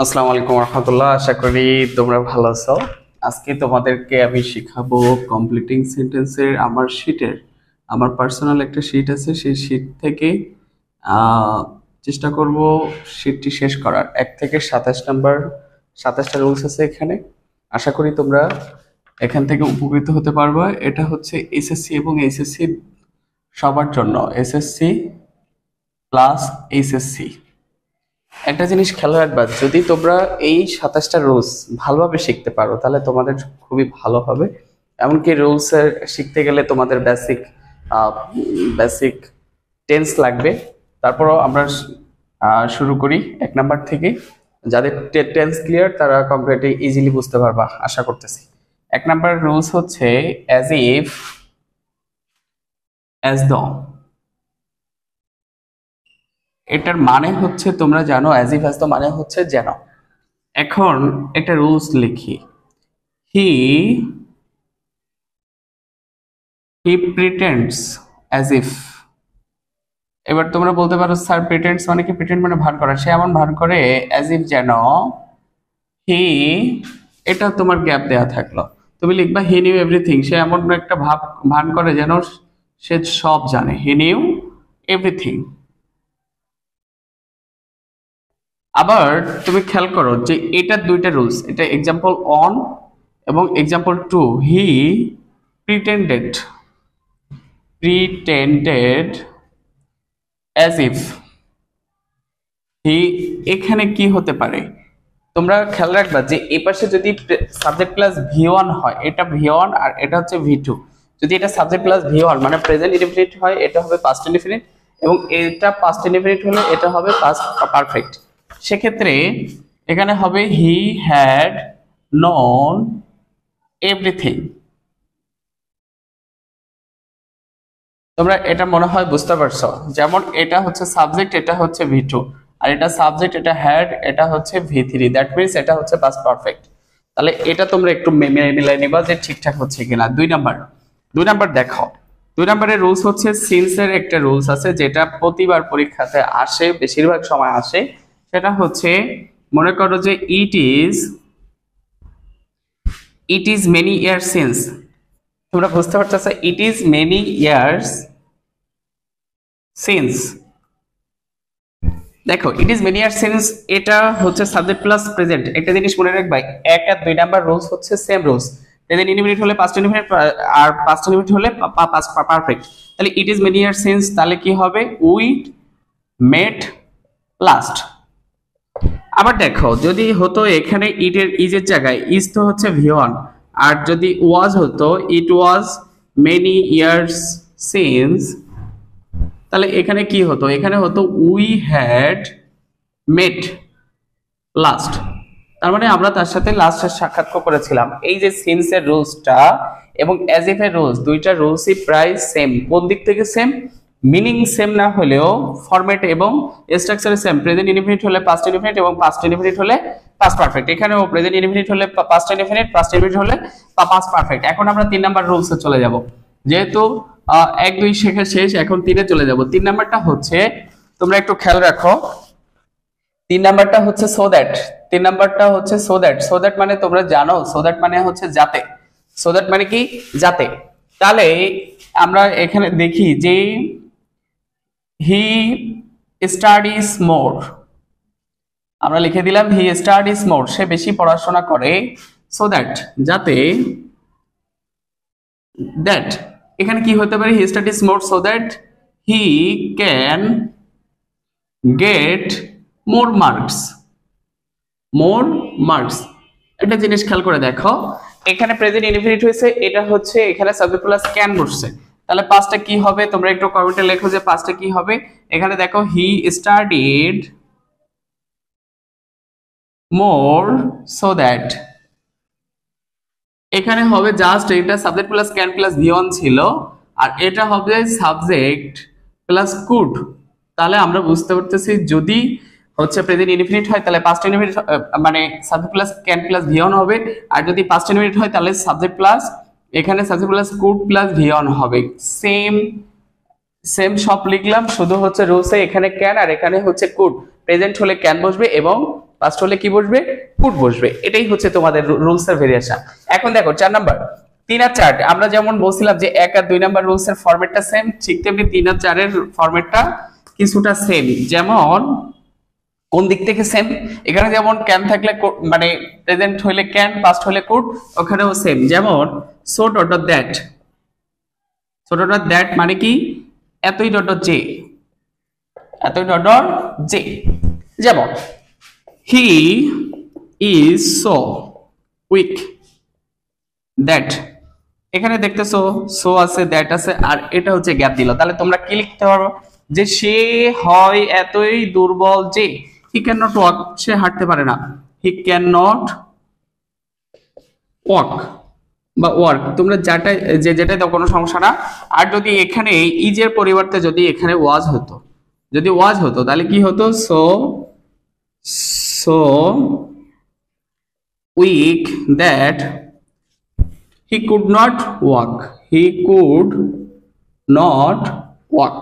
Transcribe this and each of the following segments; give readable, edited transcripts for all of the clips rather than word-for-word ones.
আসসালামু আলাইকুম রহমতুল্লাহ। আশা করি তোমরা ভালো আছো। আজকে তোমাদেরকে আমি শিখাবো কমপ্লিটিং সেন্টেন্সের আমার পার্সোনাল একটা শিট আছে, সেই শিট থেকে আহ, চেষ্টা করব শিটটি শেষ করার। 1 থেকে 27টা রুলস আছে এখানে। আশা করি তোমরা এখান থেকে উপকৃত হতে পারবে। এটা হচ্ছে এসএসসি এবং এইচএসসি সবার জন্য, এসএসসি প্লাস এইচএসসি। একটা জিনিস খেয়াল রাখবা, যদি তোমরা এই 27টা রুলস ভালোভাবে শিখতে পারো তাহলে তোমাদের খুবই ভালো হবে। এমনকি রুলস শিখতে গেলে তোমাদের বেসিক টেন্স লাগবে। তারপরও আমরা শুরু করি 1 নাম্বার থেকে। যাদের টেন্স ক্লিয়ার তারা কমপ্লিটলি ইজিলি বুঝতে পারবা আশা করতেছি। 1 নাম্বার রুলস হচ্ছে অ্যাজ ইফ, অ্যাজ দ। এটার মানে হচ্ছে তোমরা জানো, অ্যাজ ইফ অ্যাজ দ্য মানে হচ্ছে যেন। এখন একটা রুলস লিখি, হি হি প্রিটেন্ডস অ্যাজ ইফ। এবার তোমরা বলতে পারো স্যার প্রিটেন্ডস মানে কি? প্রিটেন্ড মানে ভান করা। সে এমন ভান করে অ্যাজ ইফ যেন হি, এটা তোমার গ্যাপ দেয়া থাকলো। তুমি লিখবা হি নিউ এভরিথিং। সে এমন একটা ভান করে যেন সে সব জানে। He knew everything. আবার তুমি খেয়াল করো যে এটা দুইটা রুলস, এটা এক্সাম্পল 1 এবং example 2। He pretended, as if. He এখানে কি হতে পারে? তোমরা খেয়াল রাখবা যে এই পাশে যদি সাবজেক্ট প্লাস ভি1 হয়, এটা ভি1 আর এটা হচ্ছে ভি2। যদি এটা সাবজেক্ট প্লাস ভি1 মানে প্রেজেন্ট ইনডেফিনিট হয়, এটা হবে পাস্ট ইনডেফিনিট, এবং এটা পাস্ট ইনডেফিনিট হলে এটা হবে পাস্ট পারফেক্ট। সেক্ষেত্রে এখানে হবে হি হ্যাড নোন এভরিথিং। তোমরা এটা মনে হয় বুঝতে পারছো। যেমন এটা হচ্ছে সাবজেক্ট, এটা হচ্ছে ভি2, আর এটা সাবজেক্ট, এটা হ্যাড, এটা হচ্ছে ভি3। দ্যাট মিনস এটা হচ্ছে পাস্ট পারফেক্ট। তাহলে এটা তোমরা একটু মিলাই নিবা যে ঠিকঠাক হচ্ছে কিনা। 2 নাম্বার দেখো। 2 নাম্বারের রুলস হচ্ছে সিন্সের একটা রুলস আছে যেটা প্রতিবার পরীক্ষাতে আসে, বেশিরভাগ সময় আসে। সেটা হচ্ছে, মনে করো যে it is many years since. তোমরা বুঝতে পারতেছো, it is many years since. দেখো it is many years since, এটা হচ্ছে সাবজেক্ট প্লাস প্রেজেন্ট। একটা জিনিস মনে রাখবা, 1 আর 2 নাম্বার রুলস হচ্ছে সেম রুলস। প্রেজেন্ট ইনডিফিনিট হলে পাস্ট ইনডিফিনিট, আর পাস্ট ইনডিফিনিট হলে পাস্ট পারফেক্ট। তাহলে it is many years since, তাহলে কি হবে? We met last. আবার দেখো যদি হতো এখানে ইজের জায়গায় ইজ তো হচ্ছে ভি1, আর যদি ওয়াজ হতো ইট ওয়াজ মেনি ইয়ার্স সিন্স, তাহলে এখানে কি হতো? এখানে হতো উই হ্যাড মেট লাস্ট। তার মানে আমরা তার সাথে লাস্টের সাক্ষাৎ করেছিলাম। এই যে সিন্সের রুলসটা এবং অ্যাজ ইফ এর রুলস, দুইটা রুলসই প্রায় সেম। কোন দিক থেকে সেম? মিনিং সেম না হলেও ফরম্যাট এবং স্ট্রাকচারে সেম। প্রেজেন্ট ইনডিফিনিট হলে পাস্ট ইনডিফিনিট এবং পাস্ট ইনডিফিনিট হলে পাস্ট পারফেক্ট। এখানেও প্রেজেন্ট ইনডিফিনিট হলে পাস্ট ইনডিফিনিট, পাস্ট ইনডিফিনিট হলে পাস্ট পারফেক্ট। এখন আমরা 3 নাম্বার রুলসে চলে যাব। যেহেতু 1 2 শেখা শেষ, এখন 3-এ চলে যাব। 3 নাম্বারটা হচ্ছে, তোমরা একটু খেয়াল রাখো, 3 নাম্বারটা হচ্ছে সো দ্যাট। 3 নাম্বারটা হচ্ছে সো দ্যাট। সো দ্যাট মানে তোমরা জানো, সো দ্যাট মানে হচ্ছে যাতে। সো দ্যাট মানে কি? যাতে। তাহলে আমরা এখানে দেখি যে হি স্টাডিজ মোর। আমরা লিখে দিলাম হি স্টাডিজ মোর, সে বেশি পড়াশোনা করে। সো দ্যাট, যাতে। দ্যাট এখানে কি হতে পারে? He studies more so that he can get more marks. More marks. একটা জিনিস খেয়াল করে দেখো, এখানে প্রেজেন্ট ইনডিফিনিট হয়েছে, এটা হচ্ছে এখানে সাবজেক্ট প্লাস ক্যান বসছে। তাহলে পাঁচটা কি হবে? তোমরা একটু কমেন্টে লেখো যে পাঁচটা কি হবে। এখানে দেখো হি স্টাডিড মোর সো দ্যাট, এখানে হবে জাস্ট এটা subject plus can plus V1 ছিল, আর এটা হবে সাবজেক্ট প্লাস কুড। তাহলে আমরা বুঝতে পারতেছি যদি হচ্ছে প্রেজেন্ট ইনডিফিনিট হয় তাহলে পাস্ট ইনডিফিনিট মানে subject plus can plus V1 হবে, আর যদি পাস্ট ইনডিফিনিট হয় তাহলে সাবজেক্ট প্লাস, এখানে subject plus could plus V1 হবে। সেম সব লিখলাম, শুধু হচ্ছে রুলসে এখানে ক্যান আর এখানে হচ্ছে কুড। প্রেজেন্ট হলে ক্যান বসবে এবং পাস্ট হলে কি বসবে, কুড বসবে। এটাই হচ্ছে তোমাদের রুলস এর ভেরিয়েশন। এখন দেখো 4 নাম্বার 3 আর 4, আমরা যেমন বলছিলাম যে 1 আর 2 নাম্বার রুলস এর ফরম্যাটটা সেম, ঠিক তেমনি 3 আর 4 এর ফরম্যাটটা কিছুটা সেম। যেমন কোন দিক থেকে সেম, এখানে যেমন ক্যান থাকলে মানে প্রেজেন্ট হইলে ক্যান, পাস্ট হলে কুড, ওখানেও সেম। যেমন so dot dot that, so dot dot that মানে কি এতই ডট ডট জে, এতই ডট ডট জে। যেমন he is so weak that, এখানে দেখতেছো সো আছে, দ্যাট আছে, আর এটা হচ্ছে গ্যাপ দিল। তাহলে তোমরা কি লিখতে পারো যে সে হয় এতই দুর্বল যে, হি ক্যান নট ওয়াক, সে হাঁটতে পারে না, হি ক্যান নট ওয়াক বা ওয়ার্ক, তোমরা যেটাই দাও কোনো সমস্যা না। আর যদি এখানে ইজের পরিবর্তে যদি এখানে ওয়াজ হতো, যদি ওয়াজ হতো তাহলে কি হতো, so so weak that he could not walk, he could not walk।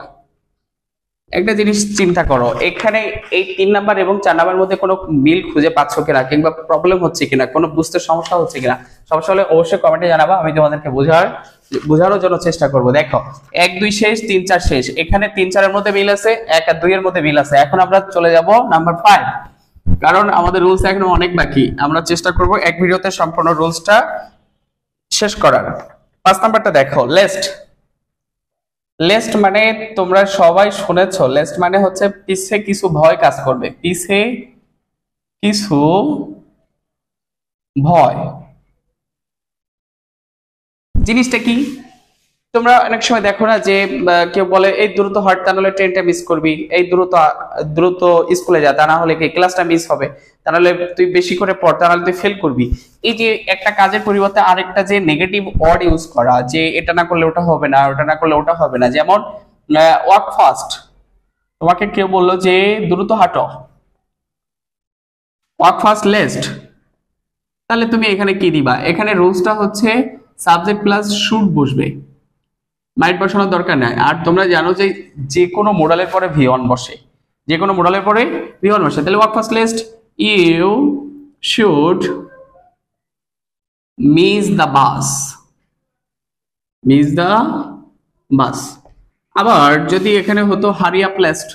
একটা জিনিস চিন্তা করো, এখানে এই 3 নাম্বার এবং 4 নাম্বার মধ্যে কোনো মিল খুঁজে পাচ্ছ কিনা, কিংবা প্রবলেম হচ্ছে কিনা, কোনো বুঝতে সমস্যা হচ্ছে কিনা? সমস্যা হলে অবশ্যই কমেন্টে জানাবা, আমি তোমাদেরকে বোঝানোর জন্য চেষ্টা করব। দেখো 1 2 শেষ, 3 4 শেষ, এখানে 3 4 এর মধ্যে মিল আছে, 1 আর 2 এর মধ্যে মিল আছে। এখন আমরা চলে যাব নাম্বার 5, কারণ আমাদের রুলস এখনো অনেক বাকি, আমরা চেষ্টা করব এক ভিডিওতে সম্পূর্ণ রুলসটা শেষ করার। 5 নাম্বারটা দেখো, লেস্ট। লেস্ট মানে তোমরা সবাই শুনেছো, লেস্ট মানে হচ্ছে পিছে কিছু ভয় কাজ করবে, পিছে কিছু ভয়। জিনিসটা কি, তোমরা অনেক সময় দেখো না যে কেউ বলে এই দ্রুত হাঁট, তা নাহলে ট্রেনটা মিস করবি, এই দ্রুত স্কুলে যা, তা না হলে কি ক্লাসটা মিস হবে, তা নাহলে তুই বেশি করে পড়, তা নাহলে তুই ফেল করবি। এই যে একটা কাজের পরিবর্তে আরেকটা যে নেগেটিভ ওয়ার্ড ইউজ করা, যে এটা না করলে ওটা হবে না, ওটা না করলে ওটা হবে না। যেমন ওয়াক ফাস্ট, তোমাকে কেউ বললো যে দ্রুত হাঁটো, ওয়াক ফাস্ট লেস্ট, তাহলে তুমি এখানে কি দিবা? এখানে রুলসটা হচ্ছে সাবজেক্ট প্লাস শুড বসবে, মাইট বসানোর দরকার নাই। আর তোমরা জানো যে যে কোনো মোডালের পরে V1 বসে, যে কোনো মোডালের পরে V1 বসে। তাহলে walk fast lest, you should miss the bus, miss the bus. আবার যদি এখানে হতো hurry up list,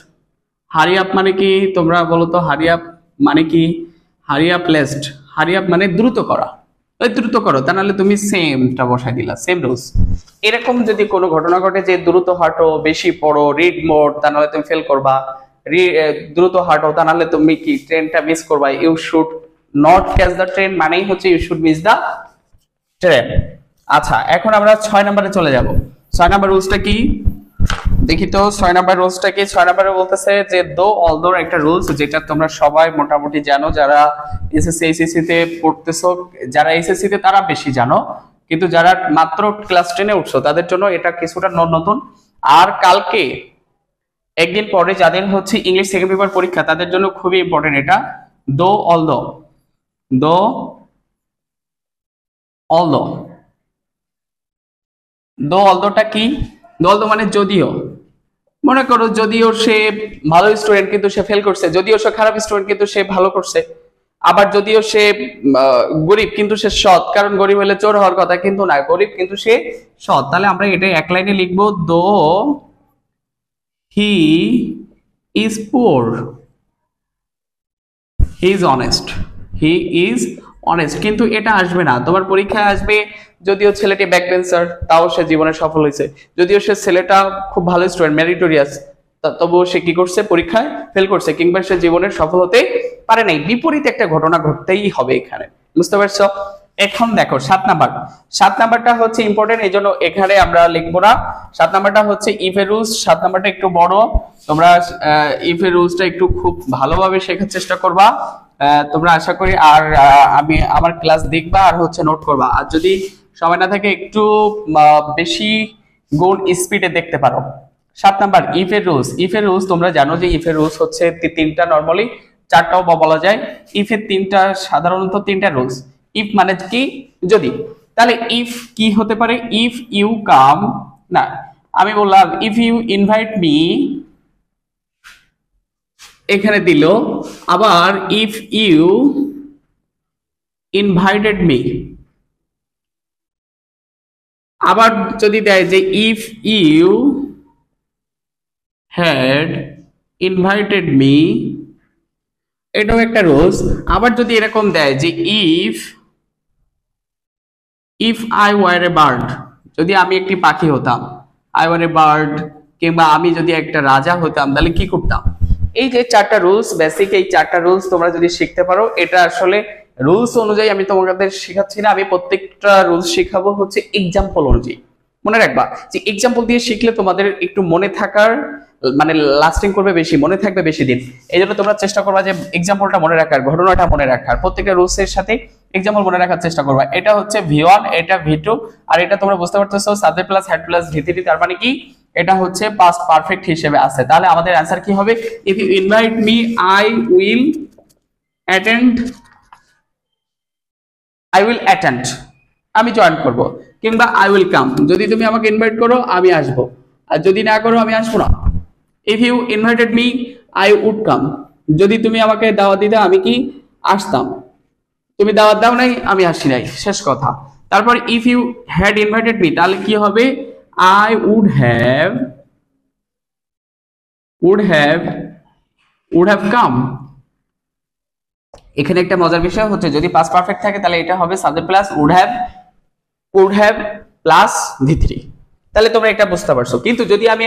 hurry up মানে কি তোমরা বলো তো, হারি আপ মানে কি? Hurry up list, hurry up মানে দ্রুত করা, দ্রুত করো, তা নাহলে তুমি সেমটা বসাই দিলা, সেম রুলস। এরকম যদি কোনো ঘটনা ঘটে যে দ্রুত হাঁটো, বেশি পড়ো, রিড মোর, তা নাহলে তুমি ফেল করবা, দ্রুত হাঁটো, তা নাহলে তুমি কি ট্রেনটা মিস করবা, you should not catch the train মানেই হচ্ছে you should miss the train. আচ্ছা, এখন আমরা 6 নম্বরে চলে যাব। 6 নম্বর রুলসটা কি দেখি তো। 6 নম্বর রুলসটা কি? 6 নম্বরে বলতেছে যে দো অলদোর একটা রুলস, যেটা তোমরা সবাই মোটামুটি জানো, যারা এসএসসি এইচএসসি তে পড়তেছো, যারা এসএসসি তে তারা বেশি জানো, কিন্তু যারা মাত্র ক্লাস 10 এ উঠছো তাদের জন্য এটা কিছুটা নতুন। আর কালকে একদিন পরে যাদের হচ্ছে ইংলিশ সেকেন্ড পেপার পরীক্ষা, তাদের জন্য খুবই ইম্পর্টেন্ট এটা। দো অলদো, দো অলদো, দো অলদোটা কি? দো অলদো মানে যদিও, মনে করো যদিও সে ভালো স্টুডেন্ট কিন্তু সে ফেল করছে, যদিও সে খারাপ স্টুডেন্ট কিন্তু সে ভালো করছে, আবার যদিও সে গরিব কিন্তু সে সৎ, কারণ গরিব হলে চোর হওয়ার কথা, কিন্তু না, গরিব কিন্তু সে সৎ। তাহলে আমরা এটা এক লাইনে লিখবো, দো he is poor he is honest, he is honest. কিন্তু এটা আসবে না তোমার পরীক্ষায়, আসবে যদিও ছেলেটি ব্যাক বেঞ্চার তাও সে জীবনে সফল হয়েছে, যদিও সে ছেলেটা খুব ভালো স্টুডেন্ট মেরিটোরিয়াস, তবুও সে কি করছে, পরীক্ষায় ফেল করছে, কিংবা সে জীবনের সফল হতে পারে নাই। বিপরীত একটা ঘটনা ঘটতেই হবে এখানে, বুঝতে পারছো? এখন দেখো 7 নাম্বার, 7 নাম্বারটা হচ্ছে ইম্পর্টেন্ট, এই জন্য এখানে আমরা লিখবো না। 7 নাম্বারটা হচ্ছে ইফ এর রুলস। 7 নাম্বারটা একটু বড়, তোমরা ইফ এর রুলসটা একটু খুব ভালোভাবে শেখার চেষ্টা করবা তোমরা, আশা করি। আর আমি আমার ক্লাস দেখবা আর হচ্ছে নোট করবা, আর যদি সময় না থাকে একটু বেশি গুণ স্পিডে দেখতে পারো। 7 নাম্বার ইফ এর রুলস। ইফ এর রুলস তোমরা জানো যে ইফ এর রুলস হচ্ছে 3টা, নরমালি 4টাও বলা যায়। ইফ এর 3টা, সাধারণত 3টা রুলস। ইফ মানে কি? যদি। তাহলে ইফ কি হতে পারে? ইফ ইউ কাম, না আমি বললাম ইফ ইউ ইনভাইট মি এখানে দিল আবার ইফ ইউ ইনভাইটেড মি, আবার যদি দেয় যে if you had invited me, এটাও একটা রুলস। আবার যদি এরকম দেয় যে if if I were a bird, যদি আমি একটি পাখি হতাম, আই ওয়ার এ বার্ড, কিংবা আমি যদি একটা রাজা হতাম তাহলে কি করতাম। এই যে চারটা রুলস বেসিক, এই চারটা রুলস তোমরা যদি শিখতে পারো, এটা আসলে রুলস অনুযায়ী আমি তোমাদের শেখাচ্ছি না, আমি প্রত্যেকটা রুলস শেখাবো হচ্ছে এক্সাম্পল অনুযায়ী। মনে রাখবা যে এক্সাম্পল দিয়ে শিখলে তোমাদের একটু মনে থাকার মানে লাস্টিং করবে বেশি, মনে থাকবে বেশি দিন। এই জন্য তোমরা চেষ্টা করবা যে এক্সাম্পলটা মনে রাখার, ঘটনাটা মনে রাখার, প্রত্যেকটা রুলস এর সাথে এক্সাম্পল মনে রাখার চেষ্টা করবা। এটা হচ্ছে V1, এটা V2, আর এটা তোমরা বুঝতে পারতেছো subject plus had plus V3, তার মানে কি এটা হচ্ছে পাস্ট পারফেক্ট হিসেবে আছে। তাহলে আমাদের অ্যানসার কি হবে? If you invite me I will attend, I will attend, আমি জয়েন করব, কিংবা আই উইল কাম, যদি তুমি আমাকে ইনভাইট করো আমি আসব, আর যদি না করো আমি আসবো না। If you invited me I would come, যদি তুমি আমাকে দাওয়াত দিতে আমি কি আসতাম, তুমি দাওয়াত দাও নাই আমি আসি নাই, শেষ কথা। তারপর if you had invited me, তাহলে কি হবে? I would have come. এখানে একটা মজার বিষয় হচ্ছে যদি পাস্ট পারফেক্ট থাকে তাহলে এটা হবে subject plus would have plus V3। তাহলে তোমরা এটা বুঝতে পারছো। কিন্তু যদি আমি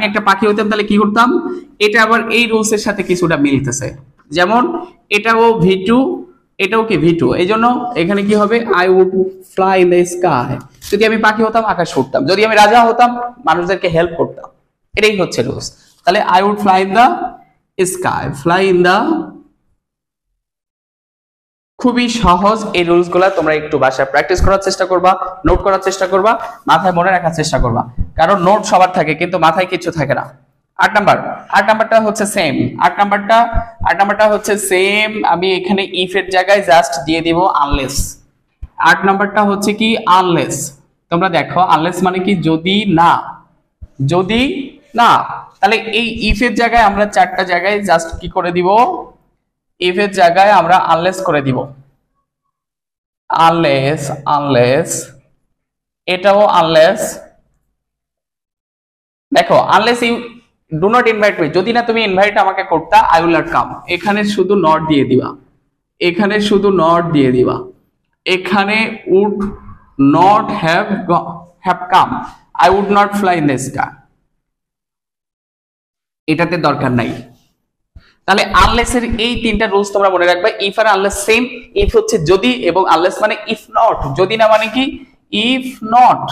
একটা পাখি হতাম তাহলে কি করতাম? এটা আবার এই রুলস এর সাথে কিছুটা মিলতেছে, যেমন এটাও V2, এটাও কি V2, এই জন্য এখানে কি হবে? I would fly in the sky, যদি আমি পাখি হতাম আকাশ উড়তাম, যদি আমি রাজা হতাম মানুষদেরকে হেল্প করতাম, এটাই হচ্ছে রুলস। তাহলে I would fly in the sky, fly in the, খুবই সহজ এই রুলস গুলা। তোমরা একটু বাসায় প্র্যাকটিস করার চেষ্টা করবা, নোট করার চেষ্টা করবা, মাথায় মনে রাখার চেষ্টা করবা, কারণ নোট সবার থাকে কিন্তু মাথায় কিছু থাকে না। 8 নাম্বারটা হচ্ছে সেম। 8 নাম্বারটা হচ্ছে সেম, আমি এখানে ইফ এর জায়গায় জাস্ট দিয়ে দিব আনলেস। 8 নাম্বারটা হচ্ছে কি আনলেস। তোমরা দেখো আনলেস মানে কি যদি না, যদি না, তাহলে এই ইফ এর জায়গায় আমরা চারটা জায়গায় জাস্ট কি করে দিব? ইফ এর জায়গায় আমরা আনলেস করে দিব, আনলেস, এটাও আনলেস। দেখো unless you do not invite me, যদি না তুমি ইনভাইট আমাকে করতা আই উইল নট কাম, এখানে শুধু নট দিয়ে দিবা, এখানে শুধু নট দিয়ে দিবা, এখানে would not have come, I would not fly in the sky, এটাতে দরকার নাই। তাহলে আনলেস এর এই তিনটা রুলস তোমরা মনে রাখবে। ইফ আর আনলেস সেম, ইফ হচ্ছে যদি এবং আনলেস মানে ইফ নট, যদি না মানে কি ইফ নট।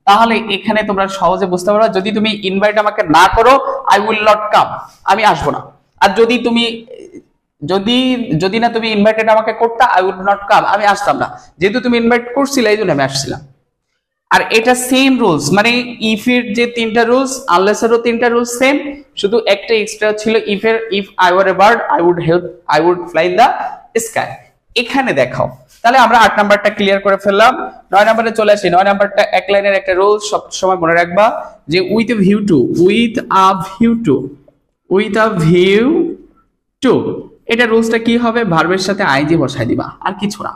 তাহলে এখানে তোমরা সহজে বুঝতে পারবে যদি তুমি ইনভাইট আমাকে না করো আই উইল নট কাম, আমি আসবো না, আর যদি তুমি যদি না তুমি ইনভাইটেড আমাকে করতা আই উড নট কাম, আমি আসতাম না, যেহেতু তুমি ইনভাইট করছিলে এই জন্য আমি আসছিলাম। আর এটা সেম রুলস, মানে ইফ এর যে তিনটা রুলস আনলেস এরও তিনটা রুলস সেম, শুধু একটা এক্সট্রা ছিল ইফ এর। If I were a bird I would fly in the sky. এখানে দেখাও, তাহলে আমরা 8 নাম্বারটা ক্লিয়ার করে ফেললাম। 9 নাম্বারে চলে আসি। 9 নাম্বারটা এক লাইনের একটা রুল সব সময় মনে রাখবা যে উইথ আ ভিউ টু, এটা রুলসটা কি হবে? ভার্বের সাথে আইজি বসাই দিবা, আর কিছু না,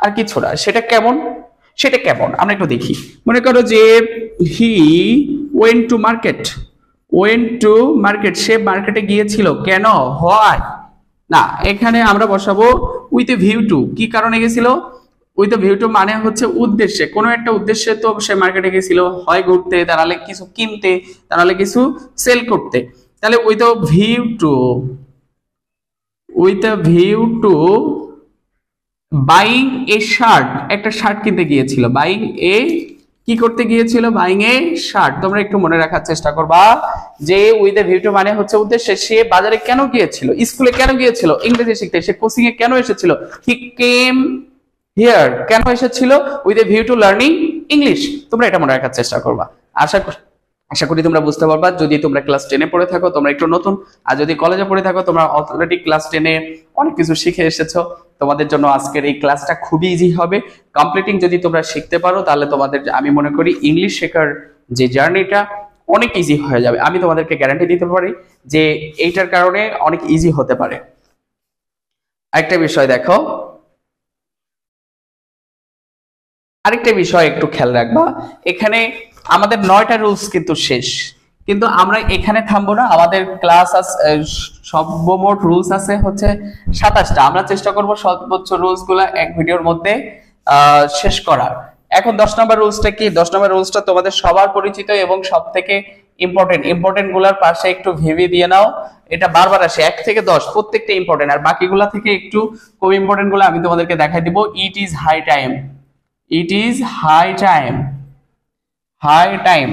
আর কিছু না। সেটা কেমন আমরা একটু দেখি। মনে করো যে হি ওয়েন্ট টু মার্কেট, সে মার্কেটে গিয়েছিল, কেন? হয় না, এখানে আমরা বসাবো উইথ এ ভিউ টু। কি কারণে গেছিল? উইথ এ ভিউ টু মানে হচ্ছে উদ্দেশ্যে, কোনো একটা উদ্দেশ্যে তো সে মার্কেটে গেছিল, হয় ঘুরতে, তাহলে কিছু কিনতে, তাহলে কিছু সেল করতে। তাহলে with a view to buying a shirt, একটা শার্ট কিনতে গিয়েছিল, কি করতে গিয়েছিল? Buying a shirt. তোমরা একটু মনে রাখার চেষ্টা করবা যে উইথ এ ভিউ টু মানে হচ্ছে উদ্দেশ্যে। সে বাজারে কেন গিয়েছিল? স্কুলে কেন গিয়েছিল? ইংরেজি শিখতে। সে কোচিং এ কেন এসেছিল? হি কেম হিয়ার, কেন এসেছিল? With a view to learning English. তোমরা এটা মনে রাখার চেষ্টা করবা। আশা করি তোমরা বুঝতে পারবা। যদি তোমরা ক্লাস 10 এ পড়ে থাকো তোমরা একটু নতুন, আর যদি কলেজে পড়ে থাকো তোমরা অলরেডি ক্লাস 10 এ অনেক কিছু শিখে এসেছো, তোমাদের জন্য আজকের এই ক্লাসটা খুবই ইজি হবে। কমপ্লিটিং যদি তোমরা শিখতে পারো তাহলে তোমাদের আমি মনে করি ইংলিশ শেখার যে জার্নিটা অনেক ইজি হয়ে যাবে, আমি তোমাদেরকে গ্যারান্টি দিতে পারি যে এইটার কারণে অনেক ইজি হতে পারে। আরেকটা বিষয় দেখো, আরেকটা বিষয় একটু খেয়াল রাখবা, এখানে আমাদের 9টা রুলস কিন্তু শেষ, কিন্তু আমরা এখানে থামবো না, আমাদের ক্লাস সর্বমোট রুলস আছে হচ্ছে 27টা। আমরা চেষ্টা করব সর্বোচ্চ রুলস গুলা এক ভিডিওর মধ্যে শেষ করার। এখন 10 নম্বর রুলসটা কি? 10 নম্বর রুলসটা তোমাদের সবার পরিচিত এবং সব থেকে ইম্পর্টেন্ট গুলার পাশে একটু ভেবে দিয়ে নাও, এটা বারবার আসে 1 থেকে 10 প্রত্যেকটা ইম্পর্টেন্ট, আর বাকিগুলা থেকে একটু কম ইম্পর্টেন্ট গুলো আমি তোমাদেরকে দেখাই দিব। It is high time, it is high time, high time.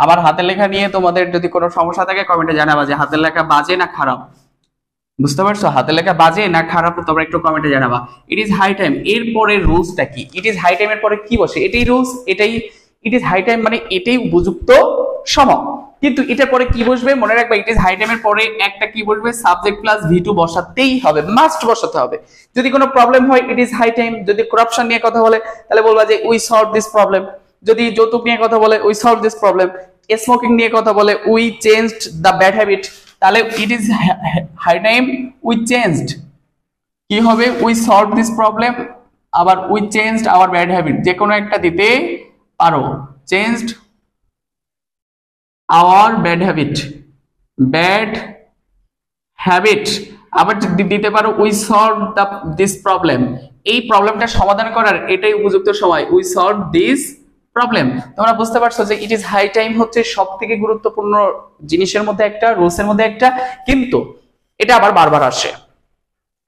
আমার হাতের লেখা নিয়ে তোমাদের যদি কোনো সমস্যা থাকে কমেন্টে জানাবা যে হাতের লেখা বাজে না খারাপ, বুঝতে পারছো? হাতের লেখা বাজে না খারাপ তোমরা একটু কমেন্টে জানাবা। ইট ইজ হাই টাইম এর পরে রুলসটা কি? ইট ইজ হাই টাইমের পরে কি বসে? এটাই রুলস, এটাই ইট ইজ হাই টাইম মানে এটাই উপযুক্ত সময়। কিন্তু এটার পরে কি বসবে মনে রাখবা, ইট ইজ হাই টাইমের পরে একটা কি বসবে? সাবজেক্ট প্লাস V2 বসাতেই হবে, মাস্ট বসাতে হবে। যদি কোনো প্রবলেম হয় ইট ইজ হাই টাইম, যদি করাপশন নিয়ে কথা বলে তাহলে বলবা যে উই সলভ দিস প্রবলেম, যদি যৌতুক নিয়ে কথা বলে we solve this problem, smoking নিয়ে কথা বলে we changed the bad habit, তাহলে it is high time we changed কি হবে? উই সলভ দিস প্রবলেম, আবার we changed our bad habit, যে কোনো একটা দিতে পারো। Changed our bad habit, bad habit, আবার দিতে পারো উই সলভ দিস প্রবলেম, এই প্রবলেমটা সমাধান করার এটাই উপযুক্ত সময়, উই সলভ দিস প্রবলেম। তোমরা বুঝতে পারছো যে ইট ইজ হাই টাইম হচ্ছে সব থেকে গুরুত্বপূর্ণ জিনিসের মধ্যে একটা, রুলসের মধ্যে একটা, কিন্তু এটা আবার বারবার আসে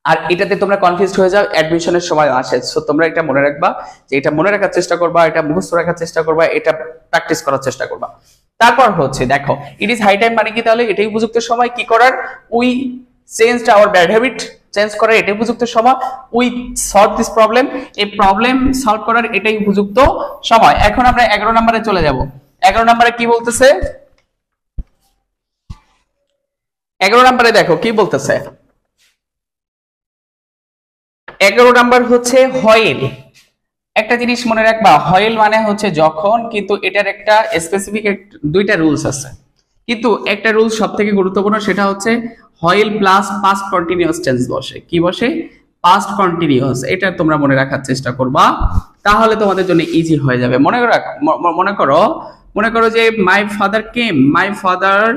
আর এটাতে তোমরা কনফিউজড হয়ে যাও, অ্যাডমিশনের সময় আসে। সো তোমরা এটা মনে রাখবা, যে এটা মনে রাখার চেষ্টা করবা, এটা মুখস্থ রাখার চেষ্টা করবা, এটা প্র্যাকটিস করার চেষ্টা করবা। তারপর হচ্ছে দেখো, ইট ইজ হাই টাইম মানে কি? তাহলে এটাই উপযুক্ত সময় কি করার? We changed our bad habit, change করার এটাই উপযুক্ত সময়। উই সলভ দিস প্রবলেম, এই প্রবলেম সলভ করার এটাই উপযুক্ত সময়। এখন আমরা 11 নম্বরে চলে যাব। 11 নম্বরে কি বলতেছে? 11 নম্বরে দেখো কি বলতেছে। 11 নাম্বার হচ্ছে হয়েল। একটা জিনিস মনে রাখবা, হয়েল মানে হচ্ছে যখন, কিন্তু এটার একটা স্পেসিফিক দুইটা রুলস আছে, কিন্তু একটা রুলস সব থেকে গুরুত্বপূর্ণ, সেটা হচ্ছে while plus past continuous tense বসে। কি বসে? Past continuous. এটা তোমরা মনে রাখার চেষ্টা করবা, তাহলে তোমাদের জন্য ইজি হয়ে যাবে। মনে করো যে my father came, my father,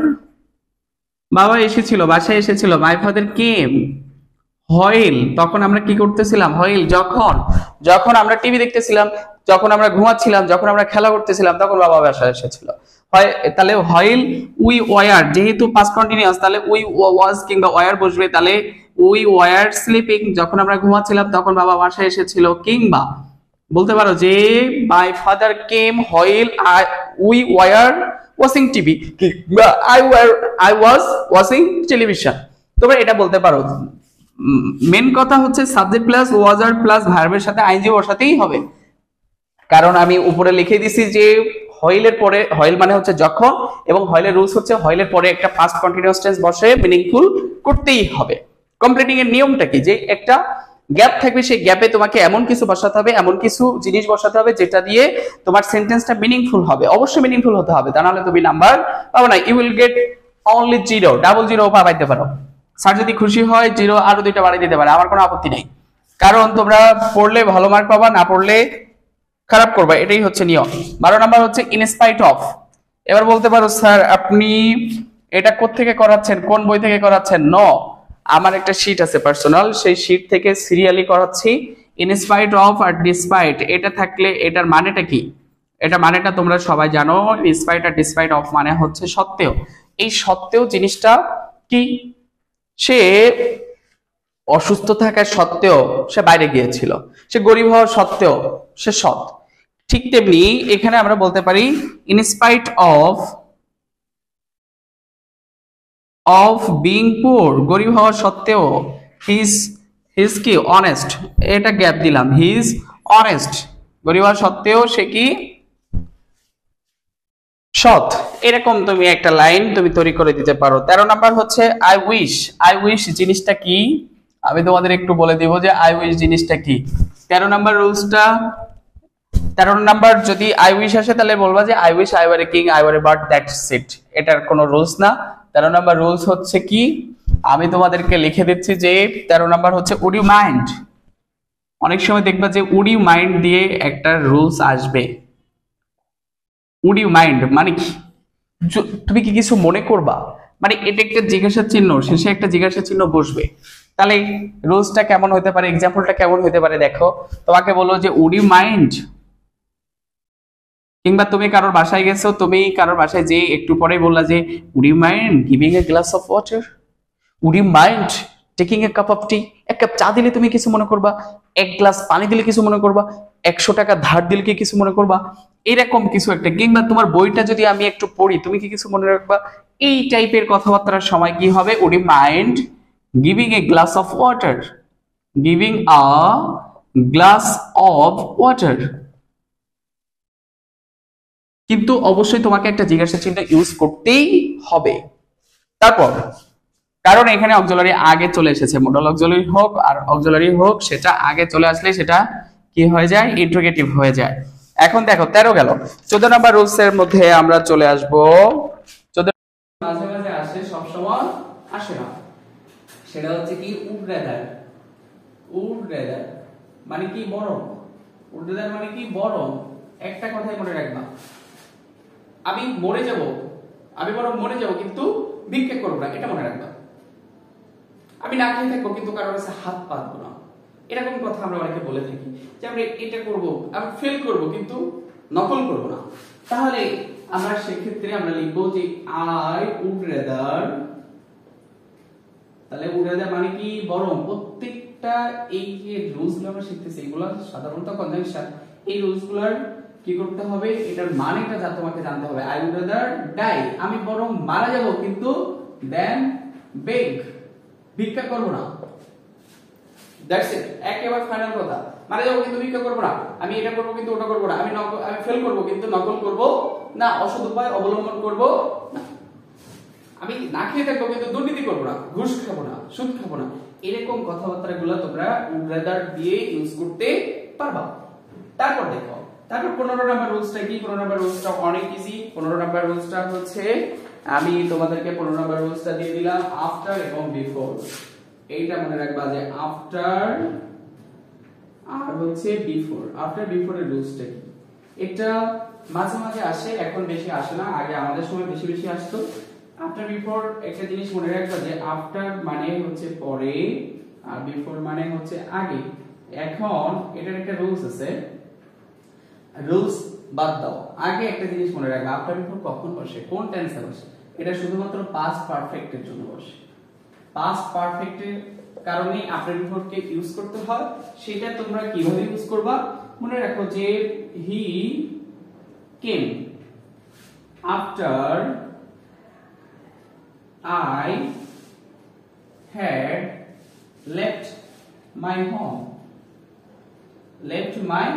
বাবা এসেছিল, বাসায় এসেছিল, মাই ফাদার কেম হয়েল, তখন আমরা কি করতেছিলাম? হয়েল যখন আমরা টিভি দেখতেছিলাম, যখন আমরা ঘুমাচ্ছিলাম, যখন আমরা খেলা করতেছিলাম, তখন বাবা বাসায় এসেছিল। হয় তাহলে হয়েল উই ওয়ার, যেহেতু পাস্ট কন্টিনিউয়াস তাহলে উই ওয়াজ কিংবা ওয়ার বসবে, তাহলে উই ওয়ার স্লিপিং, যখন আমরা ঘুমাচ্ছিলাম তখন বাবা বাসায় এসেছিল, কিংবা বলতে পারো যে my father came while we were watching TV, কিংবা আই ওয়াজ ওয়াচিং টেলিভিশন। তোমরা এটা বলতে পারো। মেন কথা হচ্ছে সাবজেক্ট প্লাস ওয়াজার প্লাস ভার্বের সাথে আইএনজি বসাতেই হবে, কারণ আমি উপরে লিখে দিছি যে হয়েলের পরে, হয়েল মানে হচ্ছে যখন, এবং হয়েলের রুলস হচ্ছে হয়েলের পরে একটা পাস্ট কন্টিনিউয়াস টেন্স বসে মিনিংফুল করতেই হবে। কমপ্লিটিং এর নিয়মটা কি? যে একটা গ্যাপ থাকবে, সেই গ্যাপে তোমাকে এমন কিছু বসাতে হবে, এমন কিছু জিনিস বসাতে হবে যেটা দিয়ে তোমার সেন্টেন্সটা মিনিংফুল হবে। অবশ্যই মিনিংফুল হতে হবে, তা নাহলে তুমি নাম্বার পাবে না। You will get only 0, double 0 পাইতে পারো। স্যার যদি খুশি হয় 0 আরো 2টা বাড়িয়ে দিতে পারে, আমার কোনো আপত্তি নেই, কারণ তোমরা পড়লে ভালো মার্ক পাবা, না পড়লে খারাপ করবা, এটাই হচ্ছে নিয়ম। 12 নাম্বার হচ্ছে ইন স্পাইট অফ। এবার বলতে পারো স্যার আপনি এটা কোত্থেকে করাচ্ছেন, কোন বই থেকে করাচ্ছেন? নো, আমার একটা শীট আছে পার্সোনাল, সেই শীট থেকে সিরিয়ালি করাচ্ছি। ইন স্পাইট অফ আর ডিসপাইট এটা থাকলে এটার মানেটা কি? এটা মানেটা তোমরা সবাই জানো, ডিসপাইট আর ডিসপাইট অফ মানে হচ্ছে সত্ত্বেও। এই সত্ত্বেও জিনিসটা কি? সে অসুস্থ থাকার সত্ত্বেও সে বাইরে গিয়েছিল, সে গরিব হওয়ার সত্ত্বেও সে সৎ। ঠিক তেমনি এখানে আমরা বলতে পারি ইন স্পাইট অফ বিং পুর, গরিব হওয়ার সত্ত্বেও হিজ কি অনেস্ট, এটা গ্যাপ দিলাম, হিজ অনেস্ট, গরিব হওয়ার সত্ত্বেও সে কি সৎ। এরকম তুমি একটা লাইন তুমি তৈরি করে দিতে পারো। 13 নাম্বার হচ্ছে আই উইশ জিনিসটা কি? আমি তোমাদের একটু বলে দিব যে আই উইশ জিনিসটা কি। 13 নাম্বার রুলসটা 13 নাম্বার যদি আই উইশ আসে তাহলে বলবা যে I wish I were a king I were a bird, that's it. এটার কোনো রুলস না। 13 নাম্বার রুলস হচ্ছে কি, আমি তোমাদেরকে লিখে দিচ্ছি যে 13 নাম্বার হচ্ছে উড ইউ মাইন্ড। অনেক সময় দেখবা যে উড ইউ মাইন্ড দিয়ে একটা রুলস আসবে। উড ইউ মাইন্ড মানে কি, তুমি কি কিছু মনে করবা, মানে এটা একটা জিজ্ঞাসা চিহ্ন, শেষে একটা জিজ্ঞাসা চিহ্ন বসবে। তাহলে রুলসটা কেমন হতে পারে, এক্সাম্পলটা কেমন হতে পারে দেখো। তোমাকে বলো যে উড ইউ মাইন্ড, কিংবা তুমি কারোর বাসায় গেছো, তুমি কারোর বাসায় যে একটু পরে বললা যে would you mind giving a glass of water, would you mind taking a cup of tea. এক কাপ চা দিলে তুমি কিছু মনে করবা, এক গ্লাস পানি দিলে কিছু মনে করবা, 100 টাকা ধার দিলে কি কিছু মনে করবা, এরকম কিছু একটা। কিংবা তোমার বইটা যদি আমি একটু পড়ি তুমি কি কিছু মনে রাখবা। এই টাইপের কথাবার্তার সময় কি হবে, would you mind giving a glass of water, giving a glass of water. কিন্তু অবশ্যই তোমাকে একটা জিজ্ঞাসা চিহ্ন ইউজ করতেই হবে। তারপর কারণ এখানে অক্সিলারি আগে চলে এসেছে, মডাল অক্সিলারি হোক আর অক্সিলারি হোক, সেটা আগে চলে আসলে সেটা কি হয়ে যায়, ইন্টারোগেটিভ হয়ে যায়। এখন দেখো 13 গেল, 14 নাম্বার রুলস এর মধ্যে আমরা চলে আসব। 14 মাঝে মাঝে আসে, সব সময় আসে না। সেটা হচ্ছে কি উড রেদার। উড রেদার মানে কি বরং, উড রেদার মানে কি বরং। একটা কথাই মনে রাখবা, আমি মরে যাব, আমি বরং মরে যাব কিন্তু ভিক্ষা করব না, এটা মনে রাখবা। আমি না খেয়ে থাকবো কিন্তু কারোর কাছে হাত পাতবো না, এরকম কথা আমরা অনেকে বলে থাকি যে আমরা এটা করব, আমি ফেল করব কিন্তু নকল করব না। তাহলে আমরা সেক্ষেত্রে আমরা লিখবো যে আই উড রেদার। তাহলে উড রেদার মানে কি বরং। প্রত্যেকটা এই যে রুলস গুলো আমরা শিখতেছি এগুলো সাধারণত কনজাংশন, এই রুলস গুলার কি করতে হবে, এটার মানেটা যা তোমাকে জানতে হবে। আই উড রাদার ডাই, আমি বরং মারা যাব কিন্তু দেন বেগ, ভিক্ষা করব না। দ্যাটস ইট, একেবারে ফাইনাল কথা। মারা যাব কিন্তু ভিক্ষা করব না, আমি এটা করব কিন্তু ওটা করব না, আমি ফেল করব কিন্তু নকল করব না, অসৎ উপায় অবলম্বন করব না, আমি না খেয়ে থাকবো কিন্তু দুর্নীতি করব না, ঘুষ খাবো না, সুদ খাবো না। এরকম কথাবার্তাগুলো তোমরা উড রাদার দিয়ে ইউজ করতে পারবা। তারপর দেখো, তারপর 15 নাম্বার রুলসটা কি। 15 নাম্বার রুলসটা অনেক ইজি। 15 নাম্বার রুলসটা হচ্ছে, আমি তোমাদেরকে 15 নাম্বার রুলসটা দিয়ে দিলাম আফটার এবং বিফোর। এইটা মনে রাখবা যে আফটার আর হচ্ছে বিফোর। আফটার বিফোর এর রুলসটা কি, এটা মাঝে মাঝে আসে, এখন বেশি আসে না, আগে আমাদের সময় বেশি বেশি আসতো। আফটার বিফোর একটা জিনিস মনে রাখবা যে আফটার মানে হচ্ছে পরে আর বিফোর মানে হচ্ছে আগে। এখন এটার একটা রুলস আছে, রুলস বাদ দাও, আগে একটা জিনিস মনে রাখবে, আফটার বিফোর কখন বসে, কোন টেন্সে বসে। এটা শুধুমাত্র পাস্ট পারফেক্ট এর জন্য বসে। পাস্ট পারফেক্ট এর কারণে আফটার বিফোর কে ইউজ করতে হয়। সেটা তোমরা কিভাবে ইউজ করবা মনে রাখো যে he came after I had left my home. Left my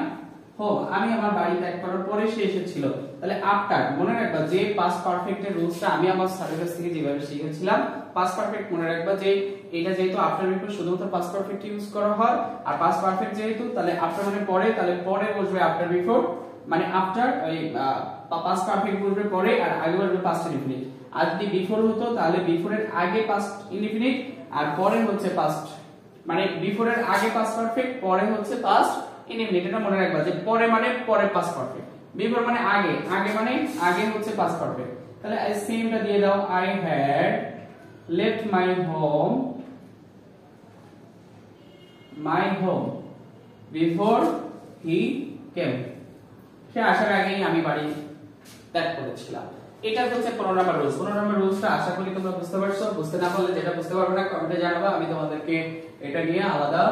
home, আমি আমার বাড়ি ত্যাগ করার পরে সে এসেছিল। তাহলে আফটার মনে রাখবা যে পাস্ট পারফেক্ট এর রুলসটা আমি আমার স্যারের কাছ থেকে যেভাবে শিখেছিলাম, পাস্ট পারফেক্ট মনে রাখবা যে এটা যেহেতু আফটার বিফোর শুধুমাত্র পাস্ট পারফেক্ট ইউজ করা হয়, আর পাস্ট পারফেক্ট যেহেতু তাহলে আফটার মানে পরে, তাহলে পরে বসবে আফটার বিফোর, মানে আফটার এই পাস্ট পারফেক্ট বসবে পরে আর আগে বসবে পাস্ট ইনডিফিনিট। আর যদি বিফোর হতো তাহলে বিফোর এর আগে পাস্ট ইনডিফিনিট আর পরে হচ্ছে পাস্ট, মানে বিফোর এর আগে পাস্ট পারফেক্ট পরে হচ্ছে পাস্ট ইনডিফিনিট। এটা মনে রাখবা যে পরে মানে পরে পাস্ট পারফেক্ট, বিফোর মানে আগে, আগে মানে আগে হচ্ছে পাস্ট পারফেক্ট। তাহলে এই সেমটা দিয়ে দাও, I had left my home, my home before he came, সে আসার আগেই আমি বাড়ি ত্যাগ করেছিলাম। এটা হচ্ছে 15 নাম্বার রুলস। 15 নাম্বার রুলসটা আশা করি তোমরা বুঝতে পারছো। বুঝতে না পারলে যেটা বুঝতে পারবে না কমেন্টে জানাবা, আমি তোমাদেরকে এটা নিয়ে আলাদা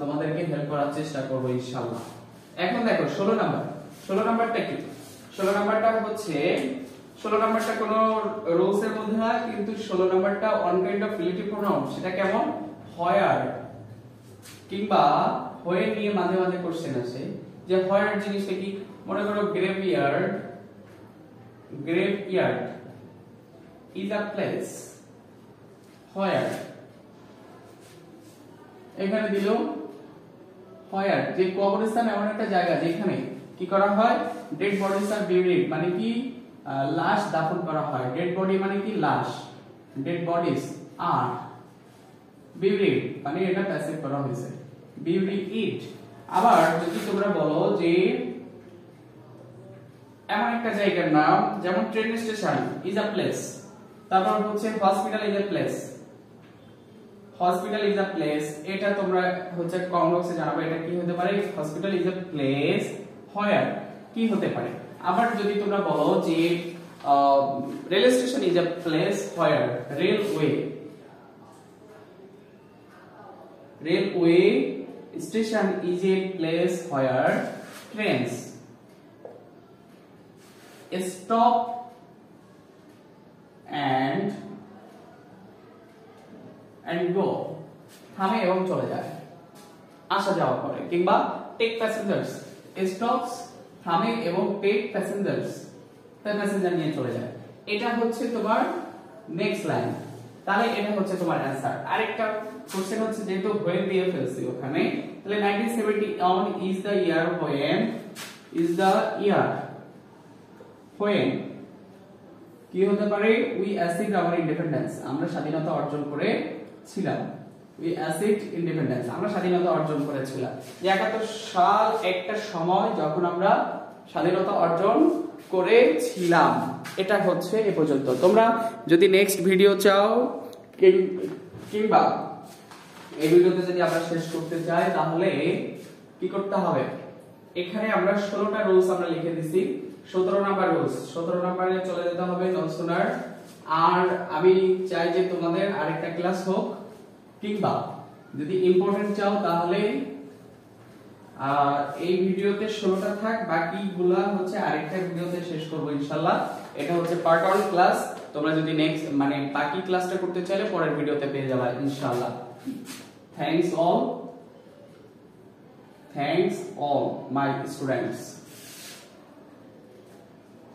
তোমাদেরকে হেল্প করার চেষ্টা করব ইনশাআল্লাহ। এখন দেখো 16 নাম্বার। 16 নাম্বারটা কি, 16 নাম্বারটা হচ্ছে, 16 নাম্বারটা কোনো রুলস এর মধ্যে না, কিন্তু 16 নাম্বারটা on kind of relative pronoun. সেটা কেমন, হোয়ার কিংবা হোয়ে নিয়ে মাঝে মাঝে কোশ্চেন আসে যে হোয়ার জিনিসটা কি। মনে করো গ্রেভইয়ার্ড, graveyard is a place where, এখানে দিল where, যে কবরস্থান এমন একটা জায়গা যেখানে, কি করা হয় ডেড বডিজ আর বিউরিড মানে কি লাশ দাফন করা হয় ডেড বডি মানে কি লাশ ডেড বডিজ আর বিউরিড মানে এটা প্যাসিভ করা হয়েছে বিউরি ইট আবার যদি তোমরা বলো যে এমন একটা জায়গার নাম যেমন train station is a place তারপর হচ্ছে hospital is a place hospital is a place এটা তোমরা হচ্ছে কমেন্ট বক্সে জানাবে এটা কি হতে পারে hospital is a place where কি হতে পারে আবার যদি তোমরা বলো যে rail station is a place where railway station is a place where trains stop and go থামে এবং চলে যায় আসা যাওয়া করে কিংবা টেক প্যাসেঞ্জার্স স্টপস থামে এবং টেক প্যাসেঞ্জার্স তার প্যাসেঞ্জার নিয়ে চলে যায় এটা হচ্ছে তোমার নেক্সট লাইন তাহলে এটা হচ্ছে তোমার অ্যানসার আরেকটা কোশ্চেন হচ্ছে যেহেতু হোয়েন দিয়ে ফেলছি ওখানে তাহলে 1971 ইজ দ্য ইয়ার হোয়েন কি হতে পারে উই অ্যাচিভড আওয়ার ইন্ডিপেন্ডেন্স আমরা স্বাধীনতা অর্জন করেছিলাম উই অ্যাচিভড ইন্ডিপেন্ডেন্স আমরা স্বাধীনতা অর্জন করেছিলাম 71 সাল একটা সময় যখন আমরা স্বাধীনতা অর্জন করেছিলাম এটা হচ্ছে এ পর্যন্ত তোমরা যদি নেক্সট ভিডিও চাও কিংবা এই ভিডিওতে যদি আমরা শেষ করতে চাই তাহলে কি করতে হবে এখানে আমরা 16টা রুলস আমরা লিখে দিছি 17 নাম্বার রুলস 17 নম্বরে চলে যেতে হবে ননসোনার আর আমি চাই যে তোমাদের আরেকটা ক্লাস হোক কিংবা যদি ইম্পর্টেন্ট চাও তাহলে এই ভিডিওতে 16টা থাক বাকিগুলা হচ্ছে আরেকটা ভিডিওতে শেষ করব ইনশাআল্লাহ এটা হচ্ছে পার্ট 1 ক্লাস তোমরা যদি নেক্সট মানে বাকি ক্লাসটা করতে চাইলে পরের ভিডিওতে পেয়ে যাবে ইনশাআল্লাহ থ্যাঙ্কস অল মাই স্টুডেন্টস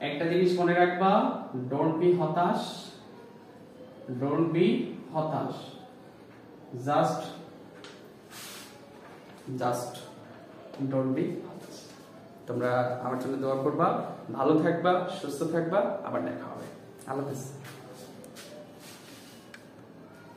একটা জিনিস মনে রাখবা ডোন্ট বি হতাশ জাস্ট ডোন্ট বি হতাশ তোমরা আমার জন্য দোয়া করবা ভালো থাকবা সুস্থ থাকবা আবার দেখা হবে আল্লাহ হাফেজ